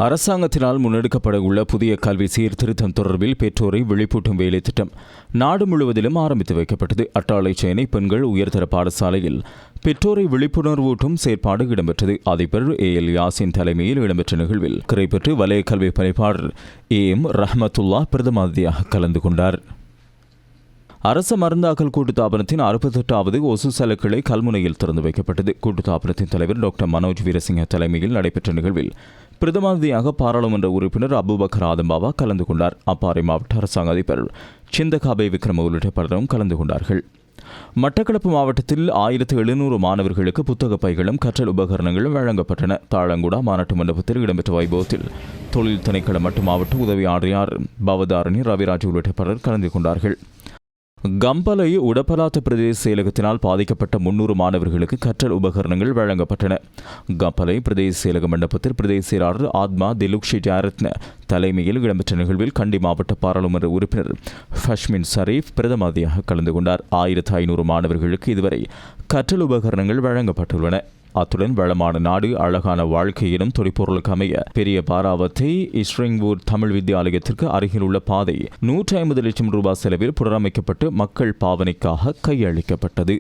அரசாங்கத்தினால் முன்னெடுக்கப்பட உள்ள புதிய கல்வி சீர்திருத்தம் தொடர்பில் பெற்றோரை விழிப்பூட்டும் வேலை திட்டம் நாடு முழுவதிலும் ஆரம்பித்து வைக்கப்பட்டது. அட்டாளைச்சேனை பெண்கள் உயர்தர பாடசாலையில் பெற்றோரை விழிப்புணர்வூட்டும் செயற்பாடு இடம்பெற்றது. அதிபர் AL யாசின் தலைமையில் இடம்பெற்ற நிகழ்வில் கிடைப்பெற்று வலய கல்வி பணிப்பாளர் AM ரஹ்மத்துல்லா பிரதம அதிதியாக கலந்து கொண்டார். அரச மருந்தாக்கல் கூட்டுத்தாபனத்தின் 68வது ஒசுசல கிளை கல்முனையில் திறந்து வைக்கப்பட்டது. கூட்டுத்தாபனத்தின் தலைவர் டாக்டர் மனோஜ் வீரசிங்க தலைமையில் நடைபெற்ற நிகழ்வில் பிரதமாதியாக பாராளுமன்ற உறுப்பினர் அபுபக்கர் ஆதம்பாவா கலந்து கொண்டார். அப்பாறை மாவட்ட அரசாங்க அதிபர் சிந்தகாபே விக்ரம உள்ளிட்ட பலரும் கலந்து கொண்டார்கள். மட்டக்களப்பு மாவட்டத்தில் 1700 மாணவர்களுக்கு புத்தக பைகளும் கற்றல் உபகரணங்களும் வழங்கப்பட்டன. தாளங்குடா மாநாட்டு மண்டபத்தில் இடம்பெற்ற வைபவத்தில் தொழில் திணைக்கள மட்டு மாவட்ட உதவி ஆணையாளர் பவதாரணி ரவிராஜ் உள்ளிட்ட பலர் கலந்து கொண்டார்கள். கம்பளை உடப்பலாத்த பிரதேச செயலகத்தினால் பாதிக்கப்பட்ட 300 மாணவர்களுக்கு கற்றல் உபகரணங்கள் வழங்கப்பட்டன. கம்பளை பிரதேச செயலக மண்டபத்தில் பிரதேச செயலாளர் ஆத்மா திலுக்ஷி ஜாரத்ன தலைமையில் இடம்பெற்ற நிகழ்வில் கண்டி மாவட்ட பாராளுமன்ற உறுப்பினர் ஃபஷ்மின் ஷரீப் பிரதமதியாக கலந்து கொண்டார். 1500 மாணவர்களுக்கு இதுவரை கற்றல் உபகரணங்கள் வழங்கப்பட்டுள்ளன. அத்துடன் வளமான நாடு அழகான வாழ்க்கை எனும் தொடிப்பொருளுக்கு அமைய பெரிய பாராவத்தை இஸ்ரிங்வூர் தமிழ் வித்தியாலயத்திற்கு அருகில் உள்ள பாதை 150 லட்சம் ரூபாய் செலவில் புனரமைக்கப்பட்டு மக்கள் பாவனைக்காக கையளிக்கப்பட்டது.